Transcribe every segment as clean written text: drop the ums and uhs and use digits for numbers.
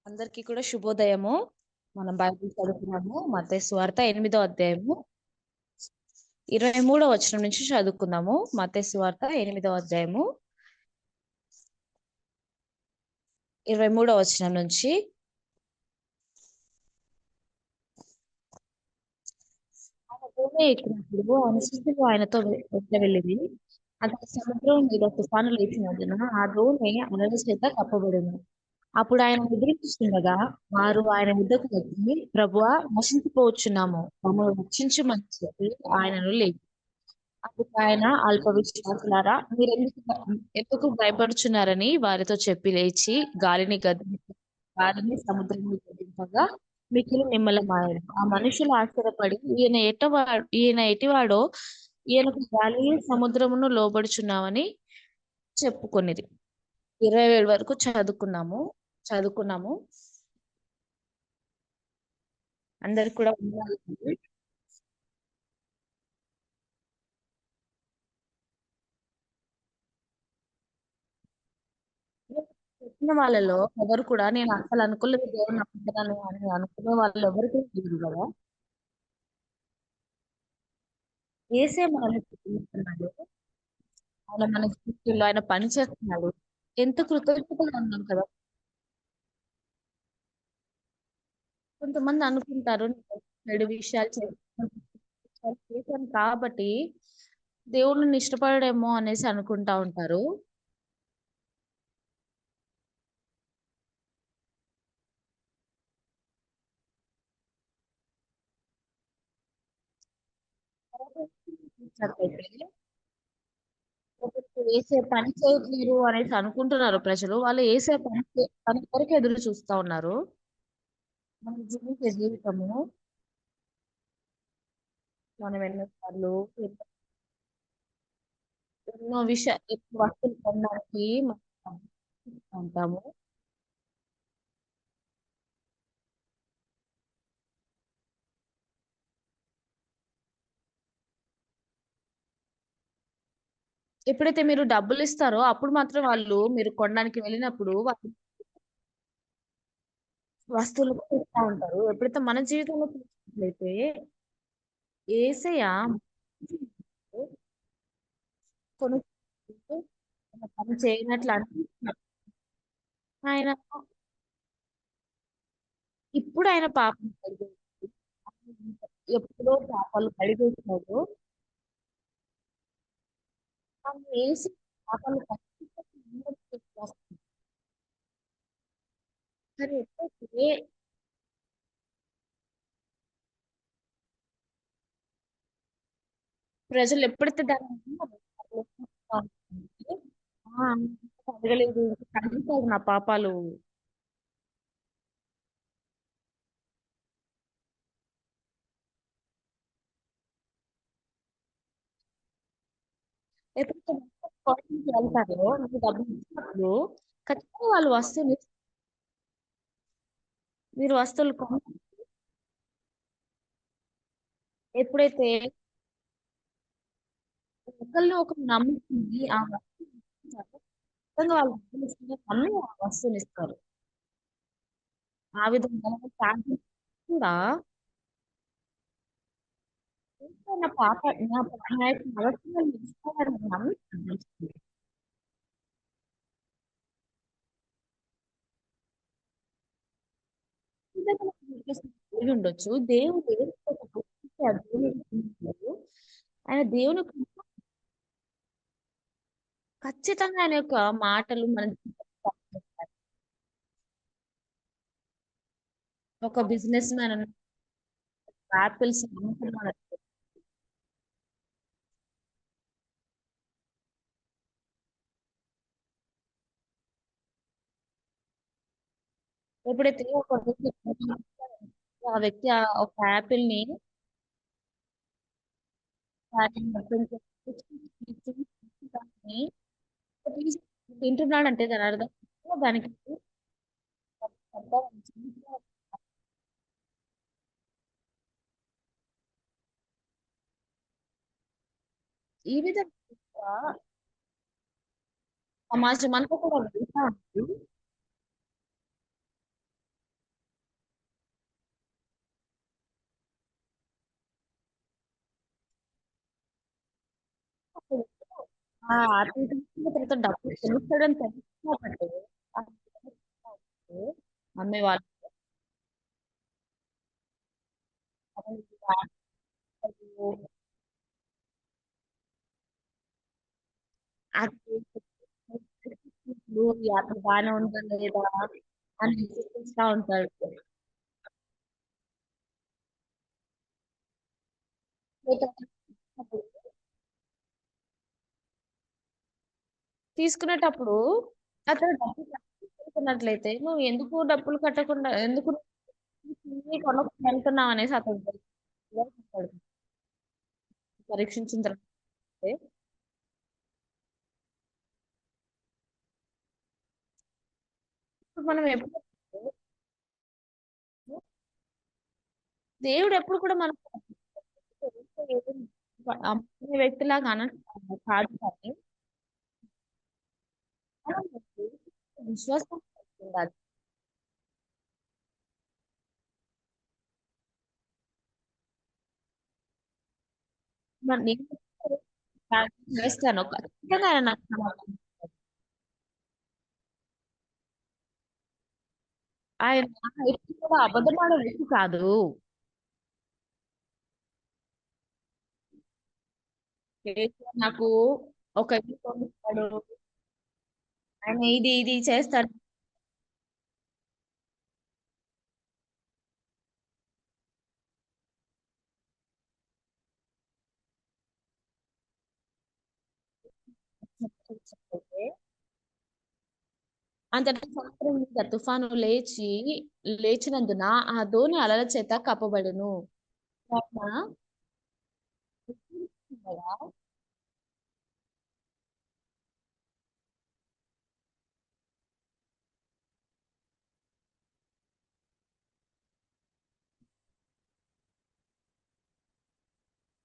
అందరికీ కూడా శుభోదయము. మనం బైబిల్ చదువుకున్నాము. మత్తయి సువార్త 8వ అధ్యాయము 23వ వచనం నుంచి చదువుకుందాము. మత్తయి సువార్త 8వ అధ్యాయము 23వ వచనం నుంచి. ఆయన భూమి ఎక్కినప్పుడు ఆయన శిష్యులు ఆయనతో వెంట వెళ్ళింది. అంతటి సముద్రం మీద తుఫాను లేచినందున ఆ దోణి అలల చేత కప్పబడింది. అప్పుడు ఆయన నిద్రించుండగా వారు ఆయన వద్దకు వచ్చి, ప్రభువా, నశించిపోవచ్చున్నాము, మమ్మల్ని రక్షించమని చెప్పి ఆయనను లేపి, అందుకు ఆయన, అల్ప విశ్వాసులారా, ఎందుకు భయపడుచున్నారని వారితో చెప్పి లేచి గాలిని సముద్రాన్ని గద్దింపగా మిక్కిలి నిమ్మలమాయెను. ఆ మనుషులు ఆశ్చర్యపడి, ఈయన ఎటివాడో, ఈయనకు గాలి సముద్రమును లోబడుచున్నామని చెప్పుకొనిరి. 27 వరకు చదువుకున్నాము. అందరికి కూడా ఉండాలి. చెప్పిన వాళ్ళలో ఎవరు కూడా నేను అసలు అనుకోలేదు దేవుడు నమ్ముతాను అని అనుకునే వాళ్ళు ఎవరికి లేదు కదా. ఏసే మనల్ని ప్రేమిస్తున్నాడు. ఆయన మన జీవితంలో ఆయన పని చేస్తున్నాడు. ఎంత కృతజ్ఞతగా ఉన్నాం కదా. కొంతమంది అనుకుంటారు, నేను చెడు విషయాలు చేశాను కాబట్టి దేవుడిని ఇష్టపడడేమో అనేసి అనుకుంటా ఉంటారు. చూసినట్లయితే ఏసే పని చేయట్లేరు అనేసి అనుకుంటున్నారు ప్రజలు. వాళ్ళు ఏసే పని కొరకు ఎదురు చూస్తా ఉన్నారు. మనం జీవించే జీవితము మనం ఎన్నోసార్లు ఎన్నో వస్తువులు కొనడానికి మనం ఉంటాము. ఎప్పుడైతే మీరు డబ్బులు ఇస్తారో అప్పుడు మాత్రం వాళ్ళు మీరు కొనడానికి వెళ్ళినప్పుడు వాళ్ళు వస్తువులు కూడా ఇస్తా ఉంటారు. ఎప్పుడైతే మన జీవితంలో చూసినట్లయితే ఏసయ్య కొన్ని పని చేయనట్లు అనిపిస్తున్నప్పుడు ఆయన ఇప్పుడు ఆయన పాపం కడిగేసి, ఎప్పుడో పాపాలు కడిగేసినాడు. ఆయన ఏసి పాపాలు కడిగేసి, కానీ ఎప్పుడైతే ప్రజలు ఎప్పుడైతే దాన్ని కడగలేదు, కడిగిపోదు నా పాపాలు. ఎప్పుడైతే కాలేజీకి వెళ్తారో మీరు డబ్బులు ఇచ్చినప్పుడు ఖచ్చితంగా వాళ్ళు మీరు వస్తువులు ఎప్పుడైతే ఒకరిని ఒకరు నమ్ముతుంది ఆ వస్తువు ఇస్తారో, ఖచ్చితంగా వాళ్ళు డబ్బులు ఇస్తే నమ్మి ఆ వస్తువుని ఇస్తారు. ఆ విధంగా శాంతి కూడా నా పాప నా యొక్క ఆలోచనలు ఇస్తారని నమ్మి నడుస్తుంది. నిజంగా మనకు కలిగి ఉండొచ్చు. దేవుడు ఏదో ఒక గుర్తించి ఆ దేవుని గుర్తించాడు. ఆయన దేవుని ఖచ్చితంగా ఆయన యొక్క మాటలు మన జీవితంలో పనిచేస్తాయి. ఒక బిజినెస్ మ్యాన్ యాపిల్స్ అమ్ముతున్నాడు. ఎప్పుడైతే ఒక వ్యక్తి ఆ వ్యక్తి ఒక యాపిల్ ని దాన్ని తింటున్నాడు అంటే దాని అర్థం దానికి ఈ విధంగా సమాజం అంతా కూడా వెళ్తా ఉంది. ఆ! అటు ఇటు తర్వాత డబ్బులు తెలుస్తదని తెలుసుకోబట్టే అమ్మేవాళ్ళు అది ఈ యాప్ బానే ఉందా లేదా అని విశ్లేషిస్తా ఉంటాడు. తీసుకునేటప్పుడు అతను డబ్బులు కట్టుకున్నట్లయితే నువ్వు ఎందుకు డబ్బులు కట్టకుండా ఎందుకు టీవీ కొనకుండా వెళ్తున్నావు అనేసి అతను వివరిస్తాడు. పరీక్షించిన తర్వాత ఇప్పుడు మనం ఎప్పుడు దేవుడు ఎప్పుడు కూడా మనకు అమ్మే వ్యక్తిలాగా అనట్లేదు కాదు కానీ మనం విశ్వాసం ఉండాలి. మరి నేను చేస్తాను ఖచ్చితంగా ఆయన నాకు సమాధానం ఇస్తాడు. ఆయన ఎప్పుడు కూడా అబద్ధం ఆడే వ్యక్తి కాదు. నాకు ఒక ఇల్లు కొనిస్తాడు, ఆయన ఇది ఇది చేస్తాడు. అంతటా సముద్రం మీద తుఫాను లేచినందున ఆ ధోని అలల చేత కప్పబడును. అవునా?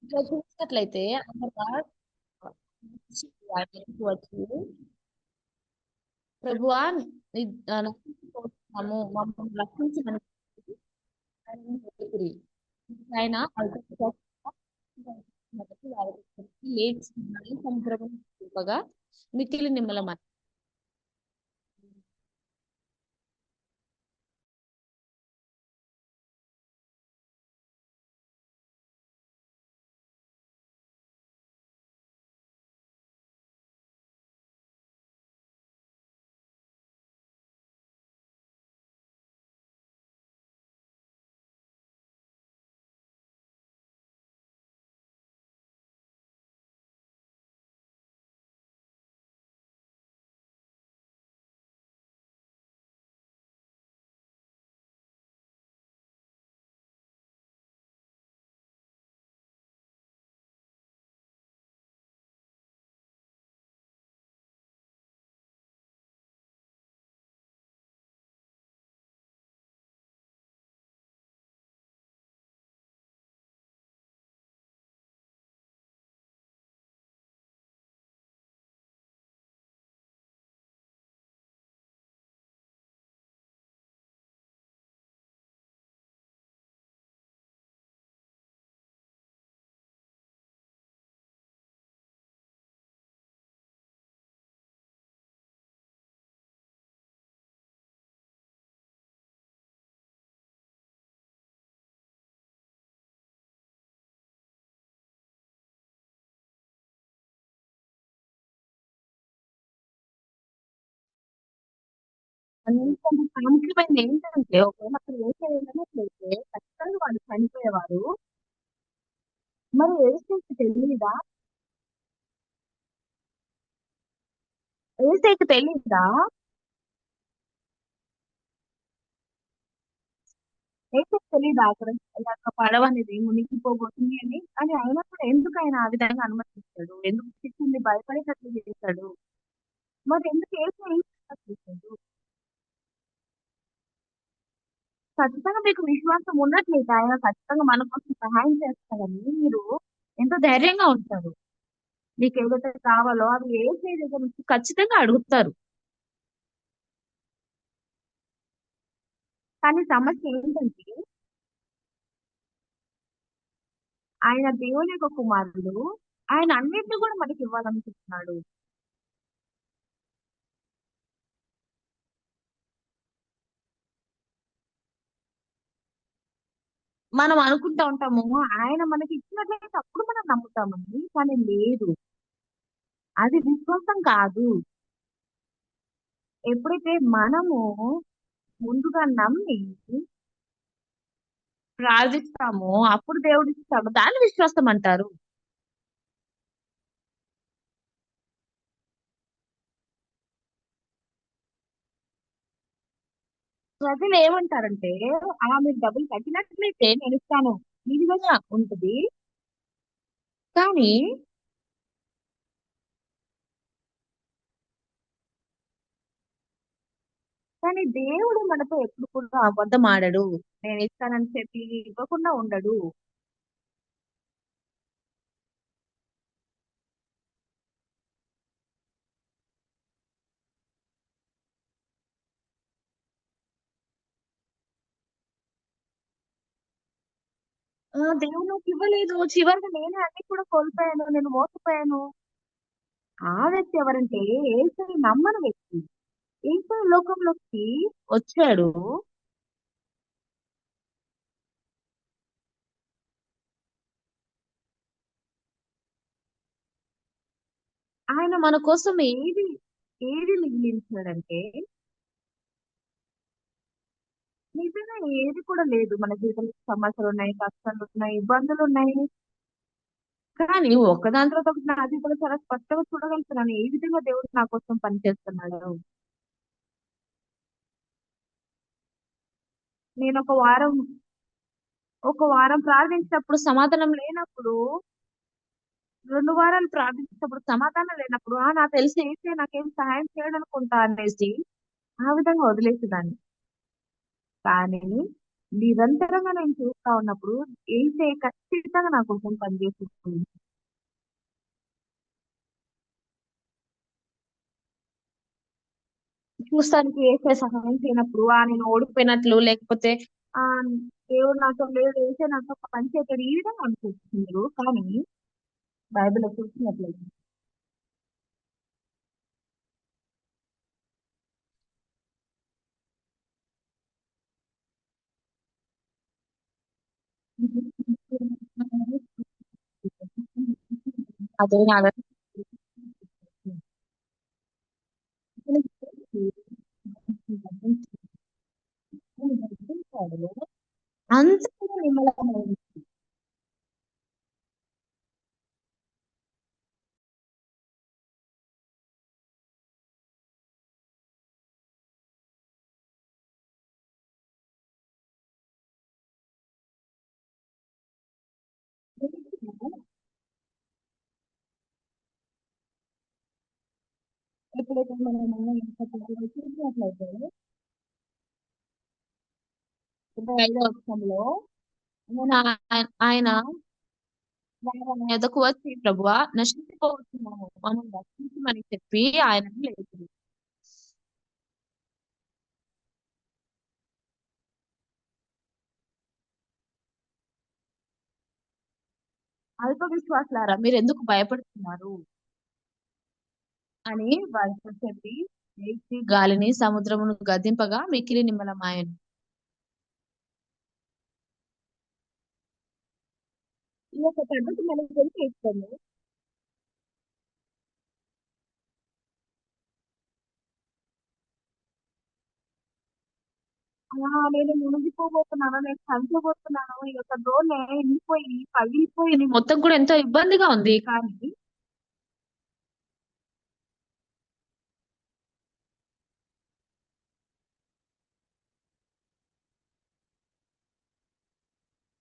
ఇట్లా చూసినట్లయితే అనగా ఆయనకు వచ్చి ప్రభువా నశించిపోతున్నాము మమ్మల్ని రక్షించమని ఆయనను వేడుకురి. ఆయన లేచి మళ్ళీ సముద్రము చూపగా మిక్కిలి నిమ్మలమని. అందుకంటే ప్రాముఖ్యమైనది ఏంటంటే ఒకవేళ అక్కడ ఏసై వెళ్ళినట్లయితే ఖచ్చితంగా వాళ్ళు చనిపోయేవారు. మరి ఏసైకి తెలియదా? ఏసైకి తెలియదా? ఏసైకి తెలియదా అక్కడ అక్కడ పడవ అనేది మునిగిపోబోతుంది అని అని అయినప్పుడు ఎందుకు ఆయన ఆ విధంగా అనుమతిస్తాడు? ఎందుకు శిక్షని భయపడేటట్లు చేస్తాడు? మరి ఎందుకు ఏసై ఏం చేస్తాడు? ఖచ్చితంగా మీకు విశ్వాసం ఉన్నట్లయితే ఆయన ఖచ్చితంగా మన కోసం సహాయం చేస్తాడని మీరు ఎంతో ధైర్యంగా ఉంటారు. నీకు ఏదైతే కావాలో అది ఏసే దగ్గర నుంచి ఖచ్చితంగా అడుగుతారు. కానీ సమస్య ఏంటంటే ఆయన దేవుని యొక్క కుమారుడు. ఆయన అన్నిటిని కూడా మనకి ఇవ్వాలనుకుంటున్నాడు. మనం అనుకుంటా ఉంటాము ఆయన మనకి ఇచ్చినట్లయితే అప్పుడు మనం నమ్ముతామండి. కానీ లేదు. అది విశ్వాసం కాదు. ఎప్పుడైతే మనము ముందుగా నమ్మి ప్రార్థిస్తామో అప్పుడు దేవుడు ఇస్తాడు. దాన్ని విశ్వాసం అంటారు. ప్రజలు ఏమంటారంటే, మీరు డబ్బులు కట్టినట్లయితే నేను ఇస్తాను. ఈ విధంగా ఉంటది. కానీ కానీ దేవుడు మనతో ఎప్పుడు కూడా అబద్ధం ఆడడు. నేను ఇస్తానని చెప్పి ఇవ్వకుండా ఉండడు. దేవుడు నాకు ఇవ్వలేదు. చివరికి నేనే అన్ని కూడా కోల్పోయాను. నేను మోసపోయాను. ఆ వ్యక్తి ఎవరంటే యేసుని నమ్మని వ్యక్తి. యేసు లోకంలోకి వచ్చాడు. ఆయన మన కోసం ఏది మిగిలించాడంటే నిజంగా ఏది కూడా లేదు. మన జీవితంలో సమస్యలు ఉన్నాయి, కష్టాలు ఉన్నాయి, ఇబ్బందులు ఉన్నాయి. కానీ ఒకదాని తర్వాత ఒకటి నా జీవితంలో చాలా స్పష్టంగా చూడగలుగుతున్నాను. ఏ విధంగా దేవుడు నా కోసం పనిచేస్తున్నాడు. నేను ఒక వారం ప్రార్థించినప్పుడు సమాధానం లేనప్పుడు, 2 వారాలు ప్రార్థించినప్పుడు సమాధానం లేనప్పుడు, నాకు తెలిసి అయితే నాకేం సహాయం చేయడం అనుకుంటా అనేసి ఆ విధంగా వదిలేసేదాన్ని. కానీ నిరంతరంగా నేను చూస్తా ఉన్నప్పుడు ఏసే ఖచ్చితంగా నా కోసం పనిచేస్తుంది. చూస్తానికి ఏసే సహాయం చేయనప్పుడు నేను ఓడిపోయినట్లు లేకపోతే ఆ దేవుడు నాతో లేదు, ఏసే నాతో పని చేయట్లేదు ఈ విధంగా అనుకుంటున్నారు. కానీ బైబిల్లో చూసినట్లయితే అదే అంత కూడా నిమ్మలమైంది. ఎప్పుడైతే చూసినట్లయితే 25వ వచనంలో ఆయన ఆయన ఎదకు వచ్చి ప్రభువా నశించిపోతున్నాము మనం రక్షించమని చెప్పి ఆయనను లేదు. అల్ప విశ్వాసులారా మీరు ఎందుకు భయపడుతున్నారు అని వారితో చెప్పి లేచి గాలిని సముద్రమును గద్దింపగా మిక్కిలి నిమ్మలమాయెను. ఈ యొక్క పద్ధతి మనకు తెలిసి ఇస్తాము. నేను మునిగిపోబోతున్నాను, నేను చనిపోబోతున్నాను, ఈ యొక్క డోర్ ఎండిపోయి పగిలిపోయి మొత్తం కూడా ఎంతో ఇబ్బందిగా ఉంది. కానీ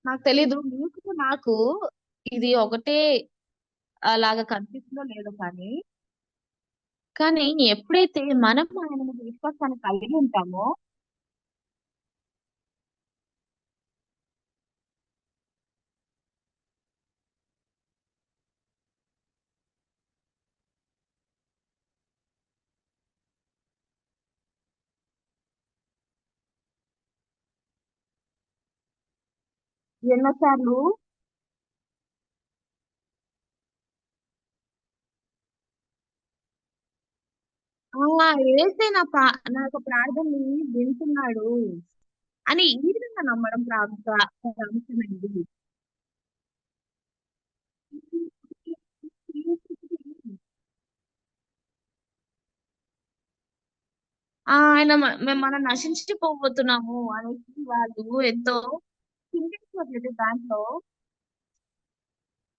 నాకు తెలీదు మీకు నాకు ఇది ఒకటే అలాగా కనిపిస్తుందో లేదో కానీ కానీ ఎప్పుడైతే మనం ఆయన మీద విశ్వాసాన్ని కలిగి ఉంటామో ఎన్నోసార్లు ఏసే నా యొక్క ప్రార్థనని వింటున్నాడు అని ఈ విధంగా నమ్మడం ప్రాముఖ్యమైనది. ఆయన మనం నశించిపోబోతున్నాము అనేసి వాళ్ళు ఎంతో చింతించినట్లయితే దాంట్లో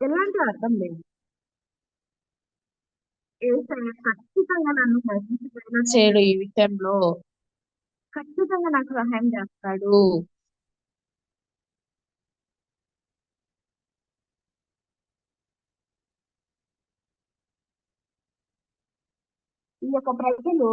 ఎలాంటి అర్థం లేదు. యేసయ్య ఖచ్చితంగా నన్ను నశించిపోయేలా చేయడు ఈ విషయంలో. ఖచ్చితంగా నాకు సహాయం చేస్తాడు. ఈ యొక్క ప్రజలు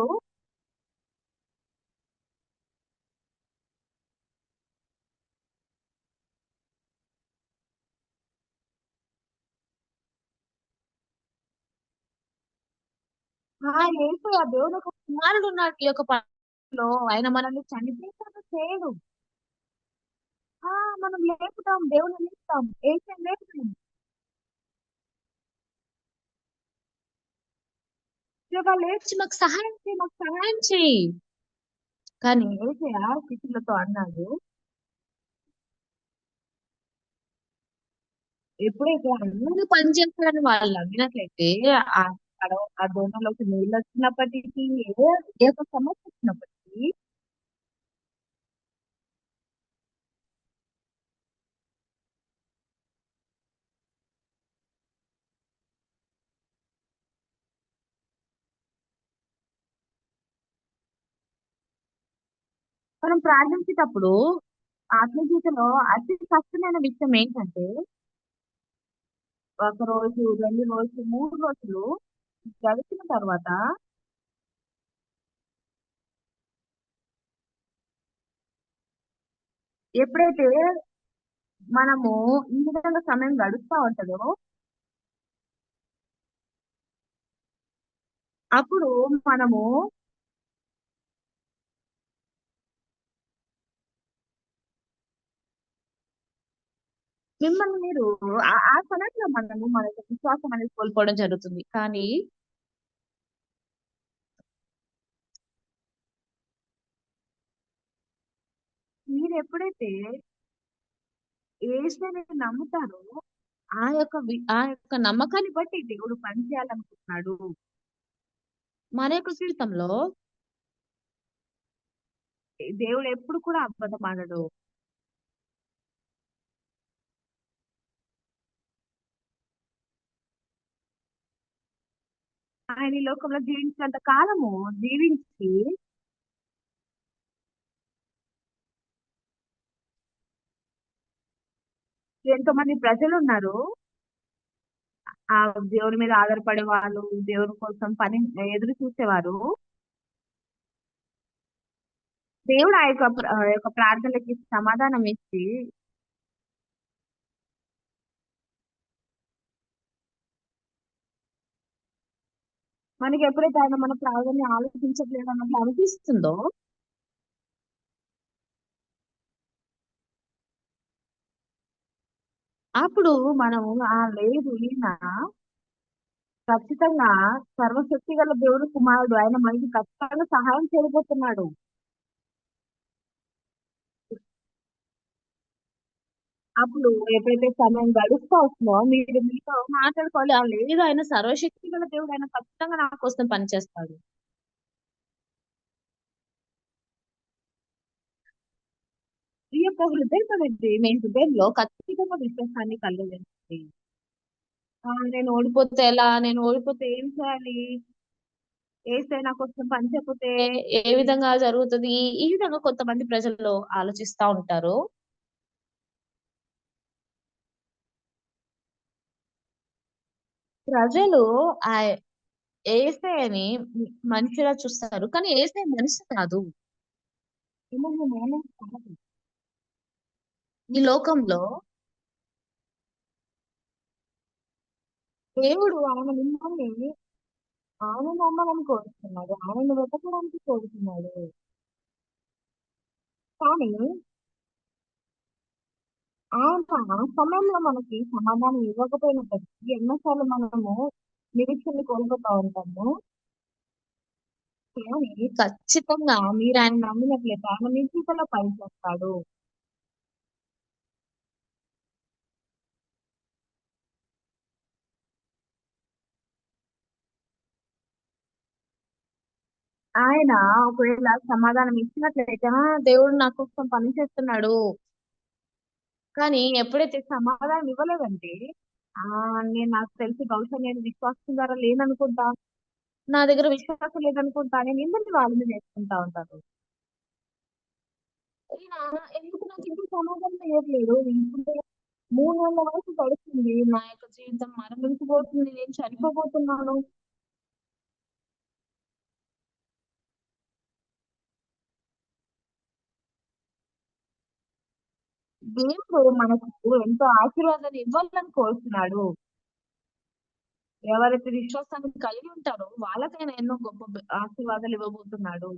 యేసయ్య దేవుడు ఒక కుమారుడు ఉన్నాడు ఈ యొక్క పనిలో. ఆయన మనల్ని చనిపోయేలా చేయడు. ఆ మనం లేపుతాం, దేవుని లేపుతాం, యేసయ్య లేపుతాం. దేవా లేచి మాకు సహాయం చేయి. కానీ యేసయ్య శిష్యులతో అన్నాడు, ఎప్పుడైతే అందరూ పని చేస్తారని వాళ్ళు నమ్మినట్లయితే ఆ ఆ దోణిలోకి నీళ్ళు వచ్చినప్పటికీ ఏ ఒక సమస్య వచ్చినప్పటికీ మనం ప్రార్థించేటప్పుడు ఆత్మగీతలో అతి కష్టమైన విషయం ఏంటంటే ఒక రోజు, 2 రోజులు, 3 రోజులు గడిచిన తర్వాత ఎప్పుడైతే మనము ఈ విధంగా సమయం గడుస్తా ఉంటుందో అప్పుడు మనము మిమ్మల్ని మీరు ఆ సమయంలో మనము మన యొక్క విశ్వాసం అనేది కోల్పోవడం జరుగుతుంది. కానీ మీరు ఎప్పుడైతే యేసుని నమ్ముతారో ఆ యొక్క నమ్మకాన్ని బట్టి దేవుడు పని చేయాలనుకుంటున్నాడు. మన యొక్క జీవితంలో దేవుడు ఎప్పుడు కూడా అబద్ధం ఆడడు. ఆయన ఈ లోకంలో జీవించినంత కాలము జీవించి ఎంతో మంది ప్రజలు ఉన్నారు. ఆ దేవుని మీద ఆధారపడే వాళ్ళు, దేవుని కోసం పని ఎదురు చూసేవారు. దేవుడు ఆ యొక్క ప్రార్థనలకి సమాధానం ఇచ్చి మనకి ఎప్పుడైతే ఆయన మన ప్రార్థనని ఆలోచించట్లేదు అన్నట్లు అనిపిస్తుందో అప్పుడు మనము లేదు ఈయన ఖచ్చితంగా సర్వశక్తి గల దేవుడు కుమారుడు, ఆయన మనకి ఖచ్చితంగా సహాయం చేయబోతున్నాడు. అప్పుడు ఎప్పుడైతే సమయం గడుస్తా వస్తుందో మీరు మీతో మాట్లాడుకోవాలి, లేదు ఆయన సర్వశక్తి గల దేవుడు, ఆయన ఖచ్చితంగా నా కోసం పనిచేస్తాడు. ఈ యొక్క హృదయం అనేది మీ హృదయంలో ఖచ్చితంగా విశ్వాసాన్ని కలగజేస్తుంది. నేను ఓడిపోతే ఎలా, నేను ఓడిపోతే ఏం చేయాలి, ఏసై నా కోసం పని చెప్పితే ఏ విధంగా జరుగుతుంది, ఈ విధంగా కొంతమంది ప్రజల్లో ఆలోచిస్తా ఉంటారు. ప్రజలు ఆ ఏసైని మనిషిలా చూస్తారు, కానీ ఏసై మనిషి కాదు. మిమ్మల్ని నేనే కాదు. ఈ లోకంలో దేవుడు ఆయన నమ్మాలని కోరుతున్నాడు, ఆయన వెతకడానికి కోరుతున్నాడు. కానీ ఆయన ఆ సమయంలో మనకి సమాధానం ఇవ్వకపోయినప్పటికీ ఎన్నోసార్లు మనము నిరీక్షణ కోల్పోతా ఉంటాము. కానీ ఖచ్చితంగా మీరు ఆయన నమ్మినట్లయితే ఆయన మీ జీవితంలో పనిచేస్తాడు. ఆయన ఒకవేళ సమాధానం ఇచ్చినట్లయితే దేవుడు నా కోసం పని చేస్తున్నాడు. కానీ ఎప్పుడైతే సమాధానం ఇవ్వలేదంటే ఆ నాకు తెలిసి బహుశా నేను విశ్వాసం ద్వారా లేననుకుంటా. నా దగ్గర విశ్వాసం లేదనుకుంటా. నేను ఎందుకు వాళ్ళ మీద వేసుకుంటా ఉంటాను. ఈయన ఎందుకు నాకు ఇంకా సమాధానం ఇవ్వట్లేదు. ఇప్పుడు 3 నెలల వరకు గడుస్తుంది. నా యొక్క జీవితం మరణించబోతుంది. నేను చనిపోబోతున్నాను. దేవుడు మనకు ఎంతో ఆశీర్వాదాన్ని ఇవ్వాలని కోరుతున్నాడు. ఎవరైతే విశ్వాసాన్ని కలిగి ఉంటారో వాళ్ళకైనా ఎన్నో గొప్ప ఆశీర్వాదాలు ఇవ్వబోతున్నాడు.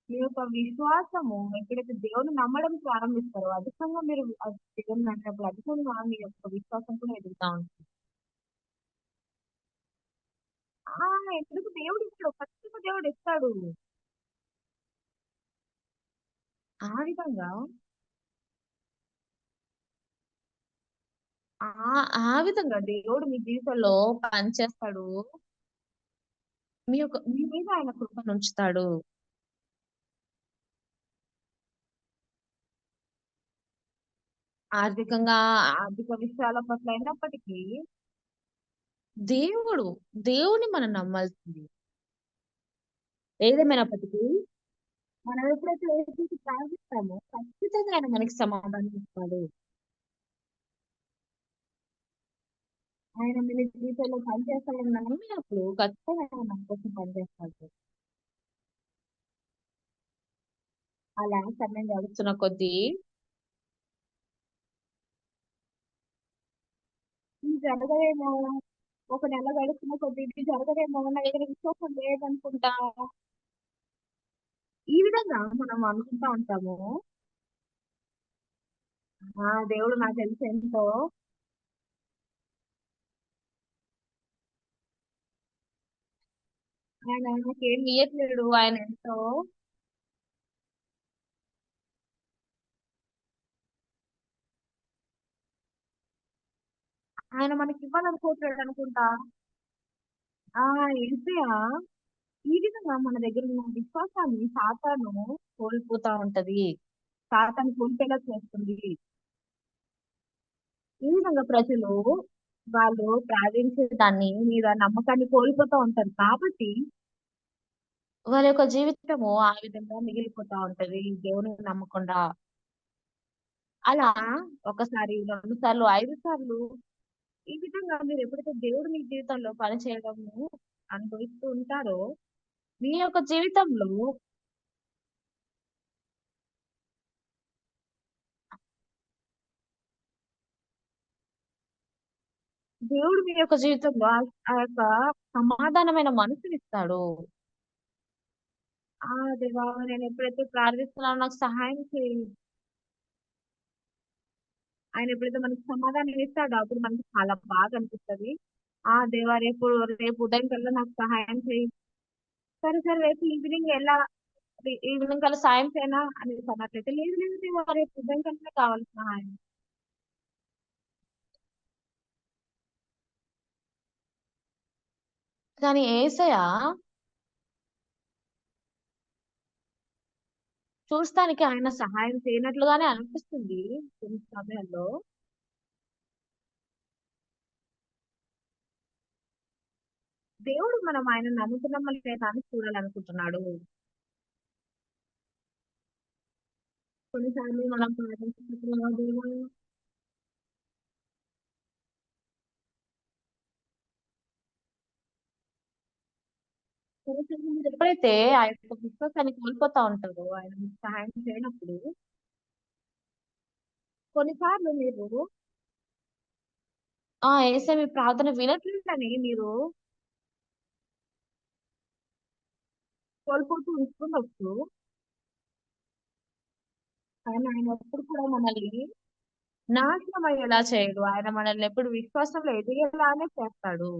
మీ యొక్క విశ్వాసము ఎప్పుడైతే దేవుని నమ్మడం ప్రారంభిస్తారో అధికంగా మీరు దేవుని నమ్మినప్పుడు అధికంగా మీ యొక్క విశ్వాసం కూడా ఎదుగుతా ఉంటుంది. ఆ ఎందుకు దేవుడు ఇస్తాడు, ఖచ్చితంగా దేవుడు ఇస్తాడు. ఆ విధంగా ఆ విధంగా దేవుడు మీ జీవితంలో పనిచేస్తాడు. మీ మీద ఆయన కృపను ఉంచుతాడు. ఆర్థికంగా ఆర్థిక విషయాల పట్ల అయినప్పటికీ దేవుడు దేవుని మనం నమ్మాల్సింది. ఏదేమైనప్పటికీ మనం ఎప్పుడైతే ఏసీకి ప్రార్థిస్తామో ఖచ్చితంగా ఆయన మనకి సమాధానం ఇస్తాడు. ఆయన మన జీవితంలో పనిచేస్తాడని నమ్మినప్పుడు ఖచ్చితంగా ఆయన మన కోసం పనిచేస్తాడు. అలా సమయం గడుస్తున్న కొద్దీ ఇది జరగదేమో, ఒక నెల గడుస్తున్న కొద్దీ ఇది జరగదేమో, నా దగ్గర విశ్వాసం లేదనుకుంటా. ఈ విధంగా మనం అనుకుంటా ఉంటాము. దేవుడు నాకు తెలిసి ఎంతో ఆయన నాకేం ఇయ్యట్లేడు. ఆయన ఎంతో ఆయన మనకి ఇవ్వాలనుకోవట్లేడు అనుకుంటా. ఆ యేసయ్య ఈ విధంగా మన దగ్గర ఉన్న విశ్వాసాన్ని సాతాను కోల్పోతా ఉంటది. సాతాను కోల్పోయేలా చేస్తుంది. ఈ విధంగా ప్రజలు వాళ్ళు ప్రార్థించే దాన్ని మీద నమ్మకాన్ని కోల్పోతా ఉంటారు. కాబట్టి వాళ్ళ యొక్క జీవితము ఆ విధంగా మిగిలిపోతా ఉంటది. దేవుని నమ్మకుండా. అలా ఒకసారి, 2 సార్లు, 5 సార్లు ఈ విధంగా మీరు ఎప్పుడైతే దేవుడు మీ జీవితంలో పని చేయడము అనుభవిస్తూ ఉంటారో, మీ యొక్క జీవితంలో దేవుడు మీ యొక్క జీవితంలో ఆ యొక్క సమాధానమైన మనసునిస్తాడు. దేవా నేను ఎప్పుడైతే ప్రార్థిస్తున్నానో నాకు సహాయం చేయి. ఆయన ఎప్పుడైతే మనకి సమాధానం ఇస్తాడో అప్పుడు మనకి చాలా బాగా అనిపిస్తది. దేవా రేపు రేపు ఉదయం కల్లా నాకు సహాయం చేయి. సరే సరే రేపు ఈవినింగ్ కల్లా సాయం చేయనా అనేసి అన్నట్లయితే లేదు లేదు దేవా రేపు ఉదయం కల్లా కావాలి సహాయం. కానీ యేసయ్య చూస్తానికి ఆయన సహాయం చేయనట్లుగానే అనిపిస్తుంది కొన్ని సమయాల్లో. దేవుడు మనం ఆయన నమ్ముతున్నామా లేదా అని చూడాలనుకుంటున్నాడు. కొన్నిసార్లు మనం ప్రార్థించినప్పుడు దేవా కొన్నిసార్లు మీరు ఎప్పుడైతే ఆ యొక్క విశ్వాసాన్ని కోల్పోతా ఉంటారో ఆయన మీకు సహాయం చేయనప్పుడు, కొన్నిసార్లు మీరు యేసయ్య మీ ప్రార్థన వినట్లేదని మీరు కోల్పోతూ ఉంటుండొచ్చు. కానీ ఆయన ఎప్పుడు కూడా మనల్ని నాశనం అయ్యేలా చేయడు. ఆయన మనల్ని ఎప్పుడు విశ్వాసంలో ఎదిగేలానే చేస్తాడు.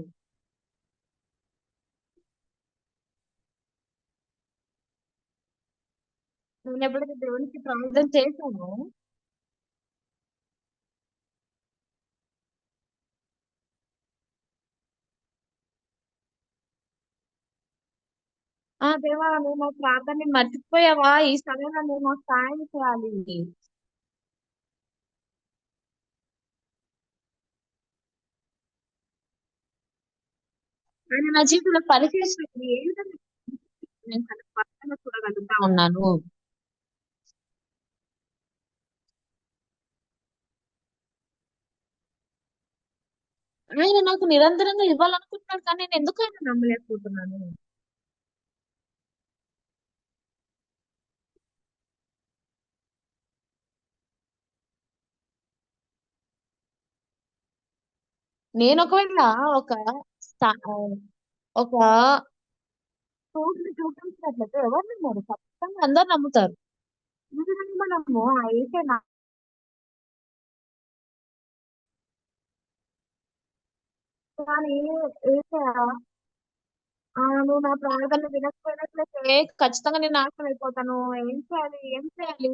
నేను ఎప్పుడైతే దేవునికి ప్రార్థన చేశానో, ఆ దేవా నువ్వు నా ప్రార్థనని మర్చిపోయావా? ఈ సమయంలో నువ్వు నాకు సాయం చేయాలి. ఆయన నా జీవితంలో పనిచేసినప్పుడు ఏ విధంగా నేను తన స్పష్టంగా చూడగలుగుతా ఉన్నాను. ఆయన నాకు నిరంతరంగా ఇవ్వాలనుకుంటున్నాడు కానీ నేను ఎందుకు ఆయన నమ్మలేకపోతున్నాను. నేను ఒకవేళ ఒక ఒక ఫ్రూట్ ని చూపించినట్లయితే ఎవరు నమ్మరు? ఖచ్చితంగా అందరు నమ్ముతారు. ఈ విధంగా మనము ఆ ఏసే కానీ ఏసయ్య నువ్వు నా ప్రార్థన వినకపోయినట్లయితే ఖచ్చితంగా నేను నాశనం అయిపోతాను. ఏం చేయాలి? ఏం చేయాలి?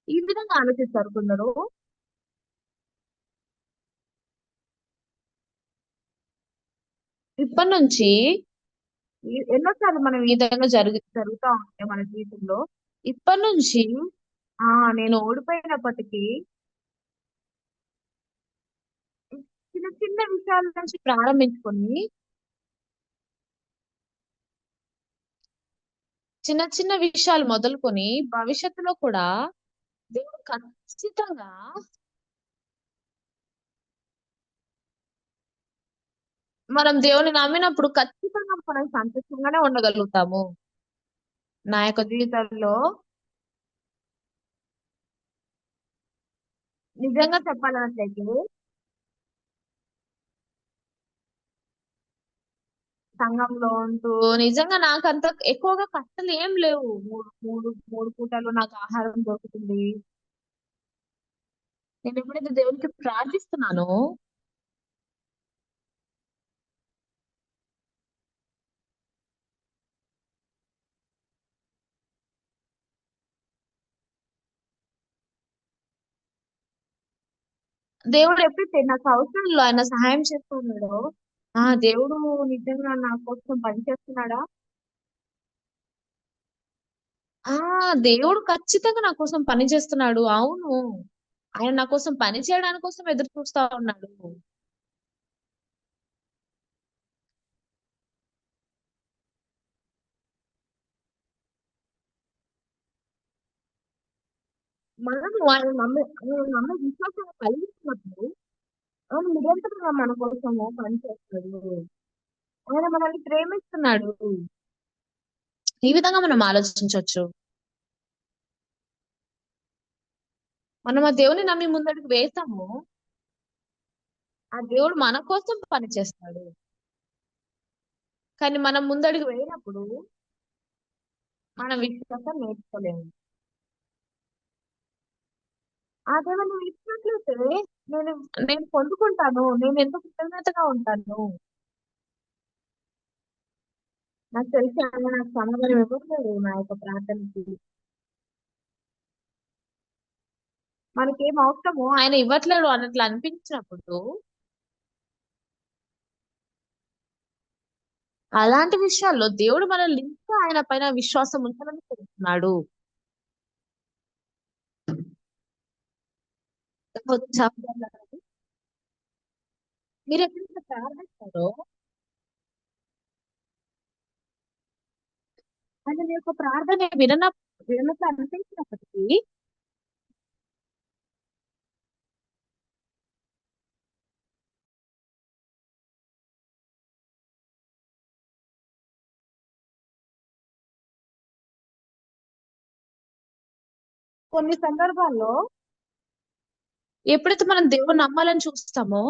ఈ విధంగా ఆలోచిస్తారు కొందరు. ఇప్పటి నుంచి ఎన్నోసార్లు మనం ఈ విధంగా జరుగుతా ఉంటాయి మన జీవితంలో. ఇప్పటి నుంచి ఆ నేను ఓడిపోయినప్పటికీ చిన్న చిన్న విషయాల నుంచి ప్రారంభించుకొని చిన్న చిన్న విషయాలు మొదలుకొని భవిష్యత్తులో కూడా దేవుడు ఖచ్చితంగా మనం దేవుని నమ్మినప్పుడు ఖచ్చితంగా మనం సంతోషంగానే ఉండగలుగుతాము. నా యొక్క జీవితంలో నిజంగా చెప్పాలన్నట్లయితే సంఘంలో ఉంటూ నిజంగా నాకంత ఎక్కువగా కష్టాలు ఏం లేవు. మూడు మూడు మూడు పూటలు నాకు ఆహారం దొరుకుతుంది. నేను ఎప్పుడైతే దేవునికి ప్రార్థిస్తున్నానో దేవుడు ఎప్పుడైతే నాకు అవసరంలో ఆయన సహాయం చేస్తున్నాడో దేవుడు నిజంగా నా కోసం పనిచేస్తున్నాడా? ఆ దేవుడు ఖచ్చితంగా నా కోసం పని చేస్తున్నాడు. అవును, ఆయన నా కోసం పని చేయడానికి కోసం ఎదురు చూస్తా ఉన్నాడు. మనము ఆయన నమ్మే విశ్వాసం కలిగిస్తున్నప్పుడు ఆయన నిరంతరంగా మన కోసము పని చేస్తాడు. ఆయన మనల్ని ప్రేమిస్తున్నాడు. ఈ విధంగా మనం ఆలోచించవచ్చు. మనం ఆ దేవుని నమ్మి ముందడుగు వేస్తాము, ఆ దేవుడు మన కోసం పని చేస్తాడు. కానీ మనం ముందడుగు వేయనప్పుడు మన విశ్వాసం నేర్చుకోలేము. ఆ దేవుని ఇచ్చినట్లయితే నేను నేను పొందుకుంటాను. నేను ఎంతో కృతజ్ఞతగా ఉంటాను. నాకు తెలిసి ఆయన నాకు సమాధానం ఇవ్వట్లేదు నా యొక్క ప్రార్థనకి. మనకేం అవసరమో ఆయన ఇవ్వట్లేడు అన్నట్లు అనిపించినప్పుడు అలాంటి విషయాల్లో దేవుడు మనల్ని ఇంకా ఆయన పైన విశ్వాసం ఉంచాలని కోరుతున్నాడు. సహోదరులారా, మీరు ఎప్పుడైతే ప్రార్థిస్తారో ఆయన మీ యొక్క ప్రార్థన వినట్లు అనిపించినప్పటికీ కొన్ని సందర్భాల్లో ఎప్పుడైతే మనం దేవుని నమ్మాలని చూస్తామో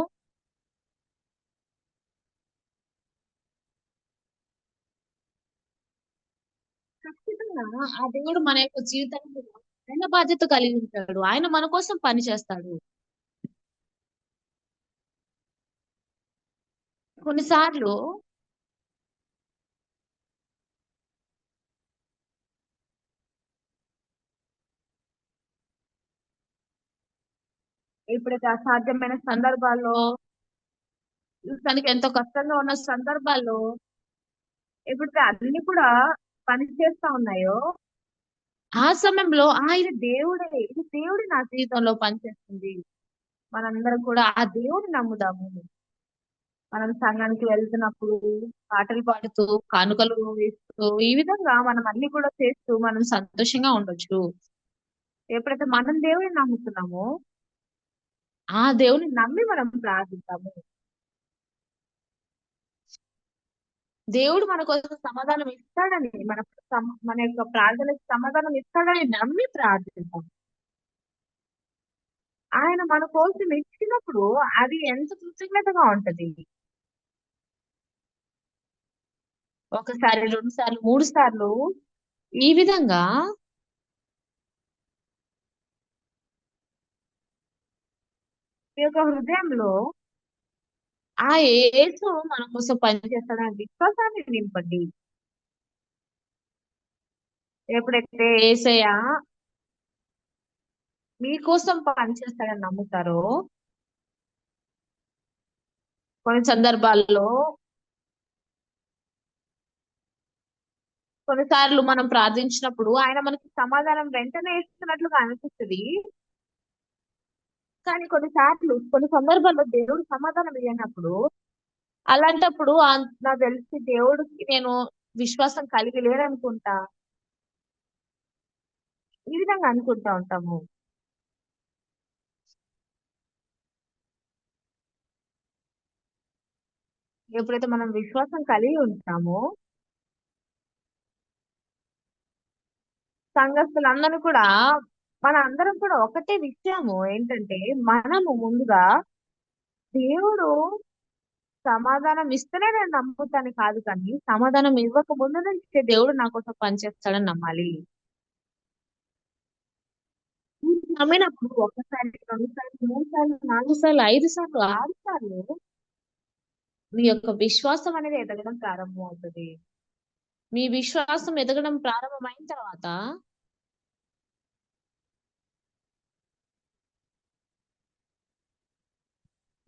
ఖచ్చితంగా ఆ దేవుడు మన యొక్క జీవితాన్ని మీద ఆయన బాధ్యత కలిగి ఉంటాడు. ఆయన మన కోసం పని చేస్తాడు. కొన్నిసార్లు ఎప్పుడైతే అసాధ్యమైన సందర్భాల్లో తనకి ఎంతో కష్టంగా ఉన్న సందర్భాల్లో ఎప్పుడైతే అన్ని కూడా పని చేస్తా ఉన్నాయో ఆ సమయంలో ఇది దేవుడే, ఇది దేవుడు నా జీవితంలో పనిచేస్తుంది. మనందరం కూడా ఆ దేవుడిని నమ్ముదాము. మనం సంఘానికి వెళ్తున్నప్పుడు పాటలు పాడుతూ, కానుకలు ఇస్తూ, ఈ విధంగా మనం అన్ని కూడా చేస్తూ మనం సంతోషంగా ఉండొచ్చు. ఎప్పుడైతే మనం దేవుడిని నమ్ముతున్నామో ఆ దేవుని నమ్మి మనం ప్రార్థిస్తాము. దేవుడు మన కోసం సమాధానం ఇస్తాడని మన యొక్క ప్రార్థనకి సమాధానం ఇస్తాడని నమ్మి ప్రార్థిస్తాం. ఆయన మన కోసం ఇచ్చినప్పుడు అది ఎంత కృతజ్ఞతగా ఉంటది. ఒకసారి, రెండు సార్లు, మూడు సార్లు ఈ విధంగా మీ యొక్క హృదయంలో ఆ యేసు మన కోసం పనిచేస్తాడనే విశ్వాసాన్ని నింపండి. ఎప్పుడైతే యేసయ్య మీకోసం పనిచేస్తాడని నమ్ముతారో కొన్ని సందర్భాల్లో కొన్నిసార్లు మనం ప్రార్థించినప్పుడు ఆయన మనకి సమాధానం వెంటనే ఇస్తున్నట్లుగా అనిపిస్తుంది. కానీ కొన్నిసార్లు కొన్ని సందర్భాల్లో దేవుడు సమాధానం ఇవ్వనప్పుడు అలాంటప్పుడు నాకు తెలిసి దేవుడికి నేను విశ్వాసం కలిగి లేరనుకుంటా. ఈ విధంగా అనుకుంటా ఉంటాము. ఎప్పుడైతే మనం విశ్వాసం కలిగి ఉంటామో సంఘస్థులందరూ కూడా మన అందరం కూడా ఒకటే విషయము ఏంటంటే మనము ముందుగా దేవుడు సమాధానం ఇస్తేనే నేను నమ్ముతాను కాదు, కానీ సమాధానం ఇవ్వక ముందు నుంచే దేవుడు నా కోసం పనిచేస్తాడని నమ్మాలి. నమ్మినప్పుడు ఒకసారి, రెండు సార్లు, మూడు సార్లు, నాలుగు సార్లు, ఐదు సార్లు, ఆరు సార్లు మీ యొక్క విశ్వాసం అనేది ఎదగడం ప్రారంభం అవుతుంది. మీ విశ్వాసం ఎదగడం ప్రారంభమైన తర్వాత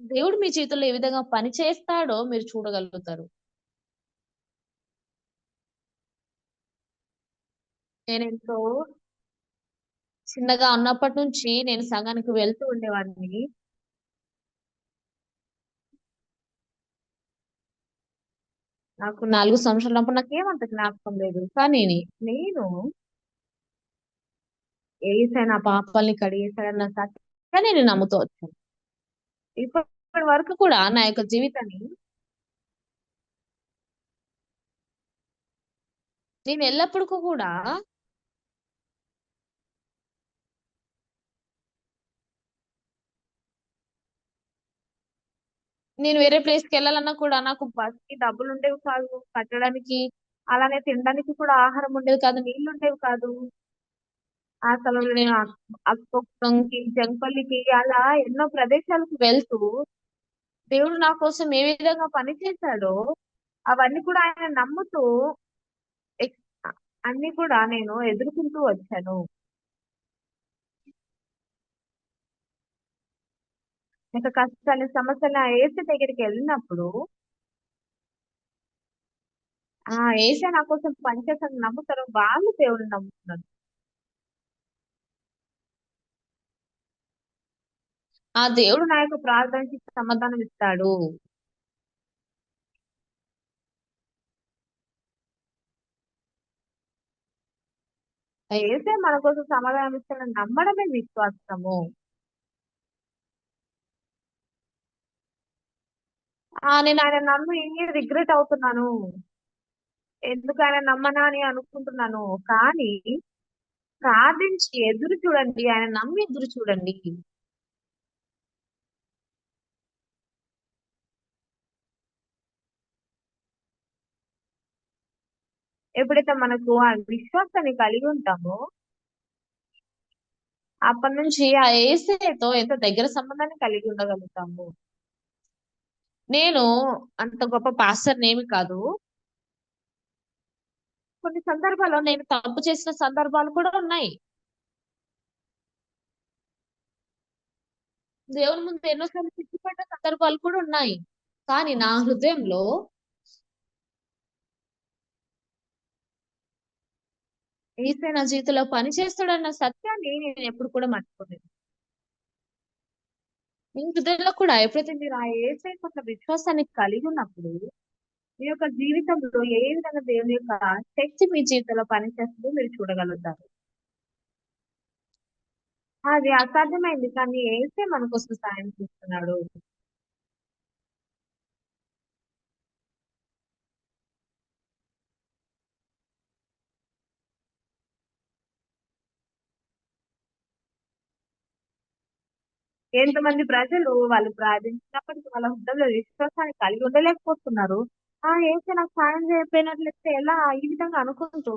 దేవుడు మీ జీవితంలో ఏ విధంగా పని చేస్తాడో మీరు చూడగలుగుతారు. నేను ఎంతో చిన్నగా ఉన్నప్పటి నుంచి నేను సంఘానికి వెళ్తూ ఉండేవాడిని. నాకు 4 సంవత్సరాలప్పుడు నాకేమంత జ్ఞాపకం లేదు. కానీ నేను ఏసై నా పాపాలని కడిగేశాడన్న సత్యాన్ని నేను నమ్ముతూ వచ్చాను. ఇప్పటి వరకు కూడా నా యొక్క జీవితాన్ని నేను ఎల్లప్పుడూ కూడా నేను వేరే ప్లేస్ కి వెళ్ళాలన్నా కూడా నాకు బస్ కి డబ్బులు ఉండేవి కాదు కట్టడానికి. అలానే తినడానికి కూడా ఆహారం ఉండేది కాదు, నీళ్లు ఉండేవి కాదు. ఆ సమయంలో నేను అక్కొక్కంకి, జంపల్లికి అలా ఎన్నో ప్రదేశాలకు వెళ్తూ దేవుడు నా కోసం ఏ విధంగా పని చేశాడో అవన్నీ కూడా ఆయన నమ్ముతూ ఎక్- అన్ని కూడా నేను ఎదుర్కొంటూ వచ్చాను. ఇంకా కష్టాలు, సమస్యలు ఆ ఏసే దగ్గరికి వెళ్ళినప్పుడు ఆ ఏసే నా కోసం పనిచేస్తాను నమ్ముతారు, వాళ్ళు దేవుడిని నమ్ముతున్నారు. ఆ దేవుడు నా యొక్క ప్రార్థనకి సమాధానం ఇస్తాడు. ఆ ఏసే మన కోసం సమాధానం ఇస్తాడని నమ్మడమే విశ్వాసము. నేను ఆయన నమ్మి రిగ్రెట్ అవుతున్నాను, ఎందుకు ఆయన నమ్మనా అని అనుకుంటున్నాను. కానీ ప్రార్థించి ఎదురు చూడండి, ఆయన నమ్మి ఎదురు చూడండి. ఎప్పుడైతే మనకు ఆ విశ్వాసాన్ని కలిగి ఉంటామో, అప్పటి నుంచి ఆ యేసయ్యతో ఎంత దగ్గర సంబంధాన్ని కలిగి ఉండగలుగుతాము. నేను అంత గొప్ప పాస్టర్‌ని ఏమి కాదు. కొన్ని సందర్భాల్లో నేను తప్పు చేసిన సందర్భాలు కూడా ఉన్నాయి. దేవుని ముందు ఎన్నో సార్లు సిగ్గుపడ్డ సందర్భాలు కూడా ఉన్నాయి. కానీ నా హృదయంలో యేసయ్య నా జీవితంలో పని చేస్తాడన్న సత్యాన్ని నేను ఎప్పుడు కూడా మర్చిపోలేదు. మీ హృదయంలో కూడా ఎప్పుడైతే మీరు ఆ యేసయ్య పట్ల విశ్వాసాన్ని కలిగి ఉన్నప్పుడు, మీ యొక్క జీవితంలో ఏ విధంగా దేవుని యొక్క శక్తి మీ జీవితంలో పనిచేస్తుందో మీరు చూడగలుగుతారు. అది అసాధ్యమైంది కానీ యేసే మన కోసం సాయం చేస్తున్నాడు. ఎంతమంది ప్రజలు వాళ్ళు ప్రార్థించినప్పటికీ వాళ్ళ హృదయంలో విశ్వాసాన్ని కలిగి ఉండలేకపోతున్నారు. యేసే నాకు సాయం చేయకపోయినట్లయితే ఎలా ఈ విధంగా అనుకుంటూ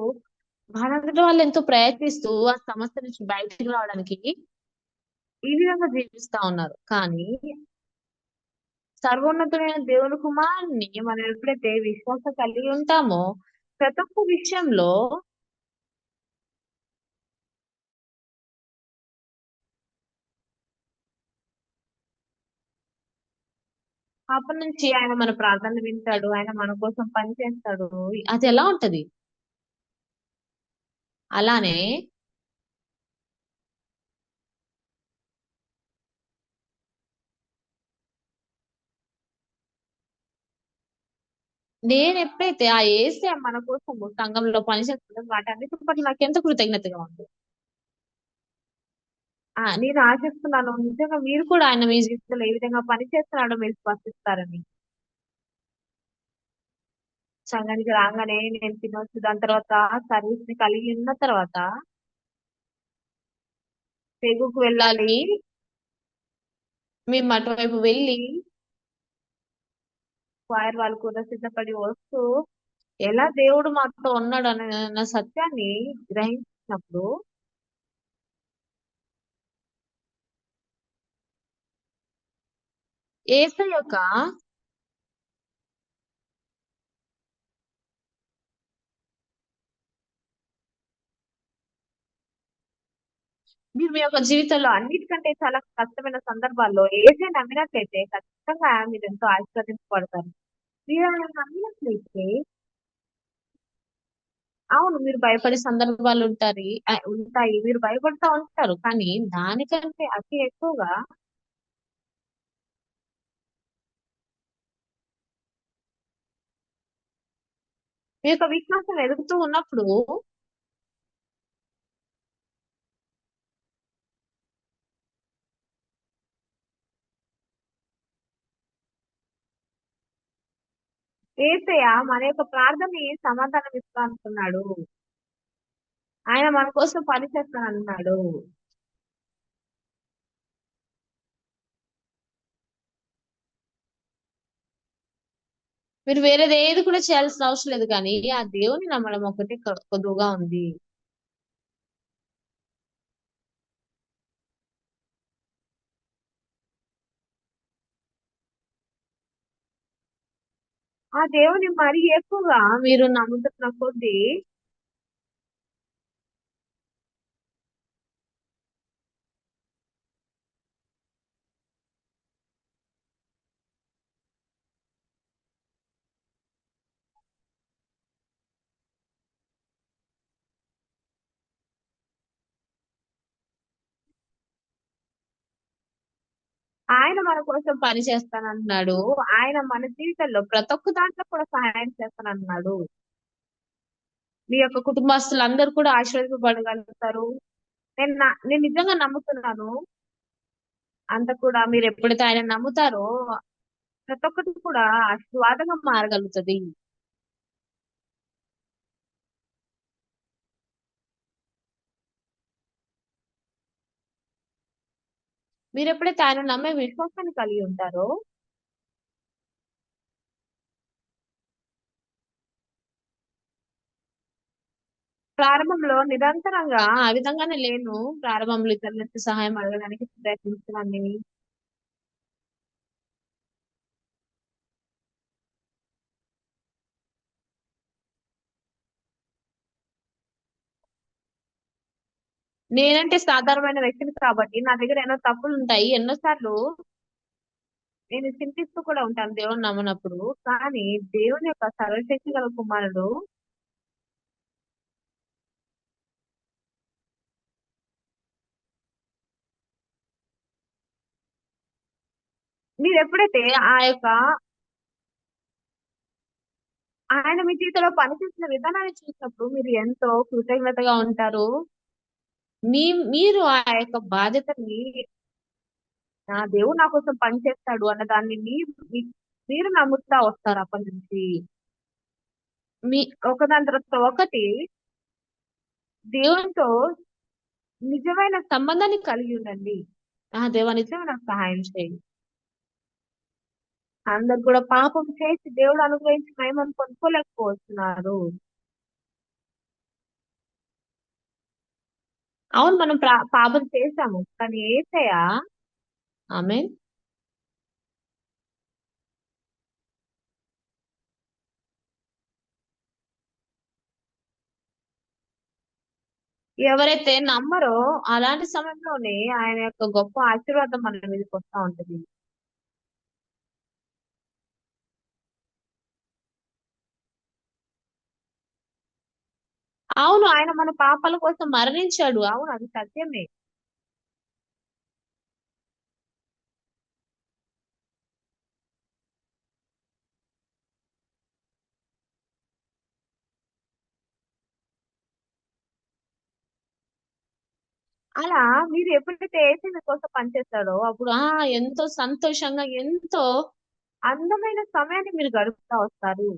వాళ్ళంతట వాళ్ళు ఎంతో ప్రయత్నిస్తూ ఆ సమస్య నుంచి బయటికి రావడానికి ఈ విధంగా జీవిస్తా ఉన్నారు. కానీ సర్వోన్నతుడైన దేవుని కుమారుని మనం ఎప్పుడైతే విశ్వాసం కలిగి ఉంటామో ప్రతి ఒక్క విషయంలో అప్పటి నుంచి ఆయన మన ప్రార్థనలు వింటాడు. ఆయన మన కోసం పని చేస్తాడు. అది ఎలా ఉంటది? అలానే నేను ఎప్పుడైతే ఆ యేసయ్య మన కోసము సంఘంలో పని చేస్తున్నాడో వాటన్నిటి పట్ల నాకెంత కృతజ్ఞతగా ఉంది. నేను ఆశిస్తున్నాను నిజంగా మీరు కూడా ఆయన మీ జీవితంలో ఏ విధంగా పని చేస్తున్నాడో మీరు స్పష్టిస్తారని. సంఘానికి రాగానే నేను తినొచ్చు. దాని తర్వాత సర్వీస్‌ని కలిగి ఉన్న తర్వాత పెగుకు వెళ్ళాలి. మేము అటువైపు వెళ్ళి choir వాళ్ళు కూడా సిద్ధపడి వస్తూ ఎలా దేవుడు మాతో ఉన్నాడన్న సత్యాన్ని గ్రహించినప్పుడు యేసయ్య యొక్క మీరు మీ యొక్క జీవితంలో అన్నిటికంటే చాలా కష్టమైన సందర్భాల్లో యేసయ్య నమ్మినట్లయితే ఖచ్చితంగా మీరెంతో ఆశీర్వదించబడతారు. మీరు ఆయన నమ్మినట్లయితే అవును. మీరు భయపడే సందర్భాలు ఉంటాయి. మీరు భయపడతా ఉంటారు. కానీ దానికంటే అతి ఎక్కువగా మీ యొక్క విశ్వాసం ఎదుగుతూ ఉన్నప్పుడు యేసయ్య మన యొక్క ప్రార్థనని సమాధానం ఇస్తా అంటున్నాడు. ఆయన మన కోసం పని చేస్తానన్నాడు. మీరు వేరేది ఏది కూడా చేయాల్సిన అవసరం లేదు కానీ ఆ దేవుని నమ్మడం ఒకటి కొదువుగా ఉంది. ఆ దేవుని మరి ఎక్కువగా మీరు నమ్ముతున్న కొద్దీ ఆయన మన కోసం పని చేస్తానన్నాడు. ఆయన మన జీవితంలో ప్రతి ఒక్క దాంట్లో కూడా సహాయం చేస్తానన్నాడు. మీ యొక్క కుటుంబస్తులందరూ కూడా ఆశీర్వదింపబడగలుగుతారు. నేను నిజంగా నమ్ముతున్నాను. అంత కూడా మీరు ఎప్పుడైతే ఆయన నమ్ముతారో ప్రతి ఒక్కటి కూడా ఆశీర్వాదంగా మారగలుగుతది. మీరు ఎప్పుడైతే ఆయన నమ్మే విశ్వాసాన్ని కలిగి ఉంటారో ప్రారంభంలో నిరంతరంగా ఆ విధంగానే లేను. ప్రారంభంలో ఇతరులకి సహాయం అడగడానికి ప్రయత్నించేదాన్ని. నేనంటే సాధారణమైన వ్యక్తిని కాబట్టి నా దగ్గర ఎన్నో తప్పులుంటాయి. ఎన్నో సార్లు నేను చింతిస్తూ కూడా ఉంటాను దేవుడిని నమ్మనప్పుడు. కానీ దేవుని యొక్క సర్వశక్తి గల కుమారుడు మీరెప్పుడైతే ఆ యొక్క ఆయన మీ జీవితంలో పనిచేసిన విధానాన్ని చూసినప్పుడు మీరు ఎంతో కృతజ్ఞతగా ఉంటారు. మీ మీరు ఆ యొక్క బాధ్యతని నా దేవుడు నా కోసం పనిచేస్తాడు అన్న దాన్ని మీరు నమ్ముతా వస్తారు అప్పటి నుంచి. మీ ఒకదాని తర్వాత ఒకటి దేవునితో నిజమైన సంబంధాన్ని కలిగి ఉండండి. ఆ దేవా నిజంగా నాకు సహాయం చేయి. అందరు కూడా పాపం చేసి దేవుడు అనుగ్రహించి మహిమను పొందుకోలేకపోతున్నారు. అవును, మనం పాపం చేశాము కానీ యేసయ్య ఆమె ఎవరైతే నమ్మరో అలాంటి సమయంలోనే ఆయన యొక్క గొప్ప ఆశీర్వాదం మన మీదకి వస్తా ఉంటది. అవును, ఆయన మన పాపాల కోసం మరణించాడు. అవును, అది సత్యమే. అలా మీరు ఎప్పుడైతే యేసయ్య కోసం పనిచేస్తారో అప్పుడు ఎంతో సంతోషంగా ఎంతో అందమైన సమయాన్ని మీరు గడుపుతా వస్తారు.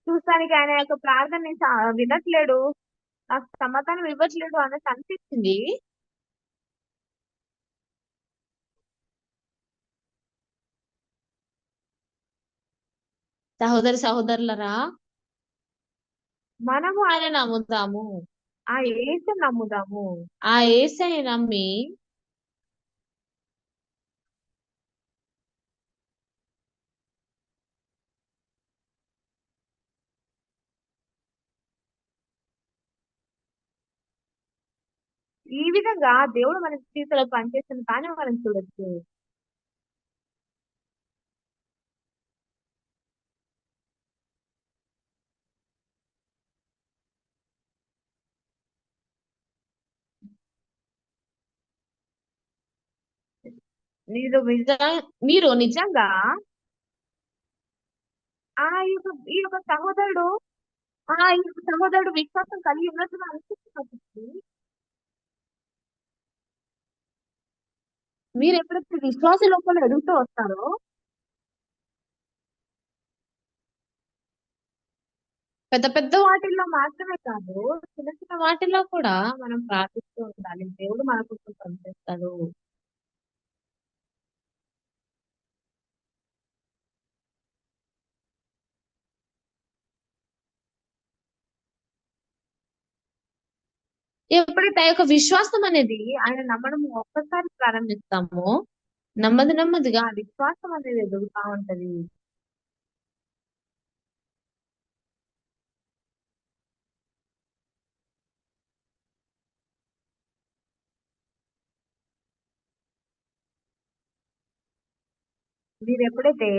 చూస్తానికి ఆయన యొక్క ప్రార్థన వినట్లేడు, నాకు సమాధానం ఇవ్వట్లేడు అనేసి అనిపించింది. సహోదరి సహోదరులరా, మనము ఆయన నమ్ముదాము. ఆ యేసు నమ్ముదాము. ఆ యేసని నమ్మి ఈ విధంగా దేవుడు మన జీవితంలో పనిచేసిన కానీ మనం చూడొచ్చు. మీరు మీరు నిజంగా ఈ యొక్క సహోదరుడు ఈ యొక్క సహోదరుడు విశ్వాసం కలిగి ఉన్నట్టుగా అనిపిస్తున్నప్పుడు మీరు ఎప్పుడైతే విశ్వాస లోపల ఎదుగుతూ వస్తారో పెద్ద పెద్ద వాటిల్లో మాత్రమే కాదు, చిన్న చిన్న వాటిల్లో కూడా మనం ప్రార్థిస్తూ ఉండాలి. దేవుడు మన కోసం పనిచేస్తాడు. ఎప్పుడైతే ఆ యొక్క విశ్వాసం అనేది ఆయన నమ్మడం ఒక్కసారి ప్రారంభిస్తామో నెమ్మది నెమ్మదిగా ఆ విశ్వాసం అనేది ఎదుగుతా ఉంటది. మీరు ఎప్పుడైతే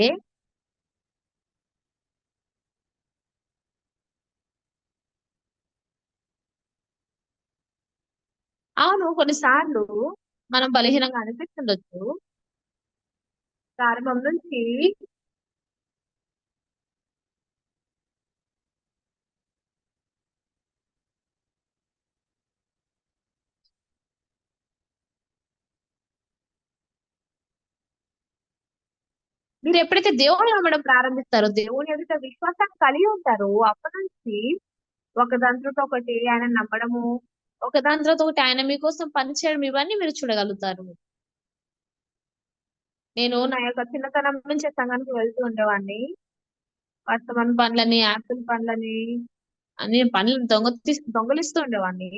అవును, కొన్నిసార్లు మనం బలహీనంగా అనిపిస్తుండొచ్చు. ప్రారంభం నుంచి మీరు ఎప్పుడైతే దేవుని నమ్మడం ప్రారంభిస్తారో, దేవుని ఎదుట విశ్వాసాన్ని కలిగి ఉంటారో, అప్పటి నుంచి ఒకదాని తర్వాత ఒకటి ఆయన నమ్మడము, ఒకదాని తర్వాత ఒకటి ఆయన మీకోసం పనిచేయడం, ఇవన్నీ మీరు చూడగలుగుతారు. నేను నా యొక్క చిన్నతనం నుంచి సంఘానికి వెళ్తూ ఉండేవాడిని. వర్తమాన పండ్లని, యాపిల్ పండ్లని అన్ని పండ్లు దొంగలిస్తూ ఉండేవాడిని.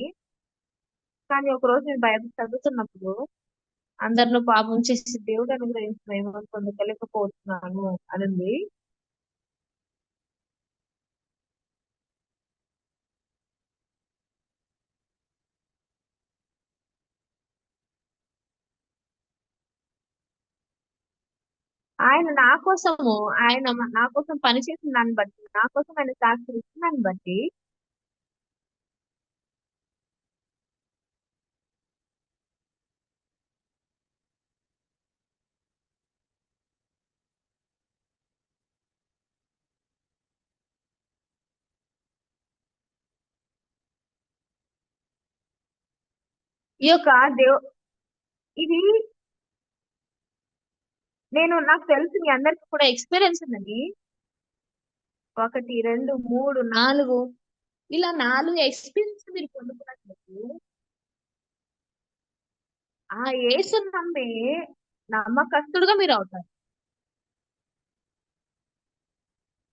కానీ ఒకరోజు నేను బైబిల్ చదువుతున్నప్పుడు, అందరిలో పాపం చేసి దేవుడు అనుగ్రహించిన మహిమను పొందలేకపోతున్నాను అనుంది. ఆయన నా కోసము, ఆయన నా కోసం పనిచేసిన దాన్ని బట్టి, నా కోసం ఆయన సాక్షి ఇచ్చిన దాన్ని బట్టి, ఈ యొక్క దేవ్ ఇది నాకు తెలుసు మీ అందరికి కూడా ఎక్స్పీరియన్స్ ఉందని. 1, 2, 3, 4 ఇలా 4 ఎక్స్పీరియన్స్ మీరు పొందుకున్నట్లయితే, ఆ యేసుని నమ్మే నమ్మకస్తుడుగా మీరు అవుతారు.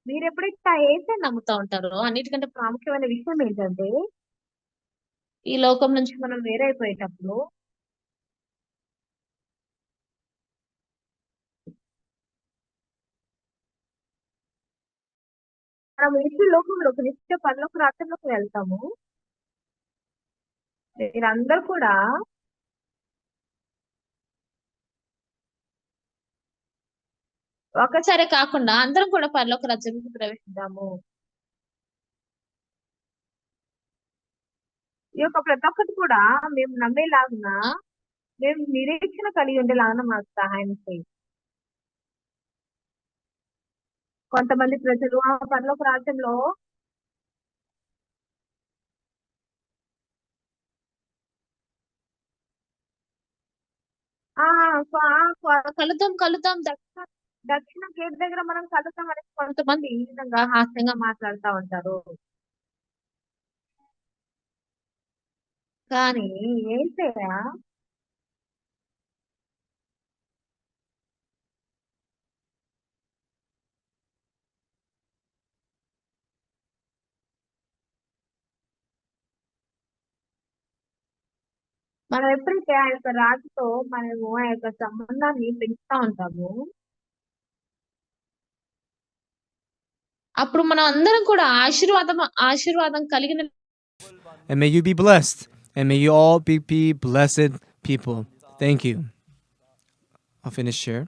మీరు ఎప్పుడైతే ఆ యేసుని నమ్ముతా ఉంటారో, అన్నిటికంటే ప్రాముఖ్యమైన విషయం ఏంటంటే, ఈ లోకం నుంచి మనం వేరైపోయేటప్పుడు మనం నిత్య లోకంలోకి, నిత్య పరలోక రాజ్యంలోకి వెళ్తాము. మీరందరూ కూడా ఒకసారి కాకుండా అందరం కూడా పరలోక రాజ్యానికి ప్రవేశిద్దాము. ఈ యొక్క ప్రతి ఒక్కటి కూడా మేము నమ్మేలాగున, మేము నిరీక్షణ కలిగి ఉండేలాగా మాకు సహాయం చేయి. కొంతమంది ప్రజలు ఆ పరలోక రాజ్యంలో కలుద్దాం కలుద్దాం, దక్షిణ గేట్ దగ్గర మనం కలుద్దాం అని కొంతమంది ఈ విధంగా హాస్యంగా మాట్లాడుతూ ఉంటారు. కానీ యేసయ్య మనం ఎప్పుడైతే ఆ యొక్క రాజుతో మనము ఆ యొక్క సంబంధాన్ని పెంచుతా ఉంటాము, అప్పుడు మనం అందరం కూడా ఆశీర్వాదం కలిగిన. And may you be blessed. And may you all be blessed people. Thank you. I'll finish here.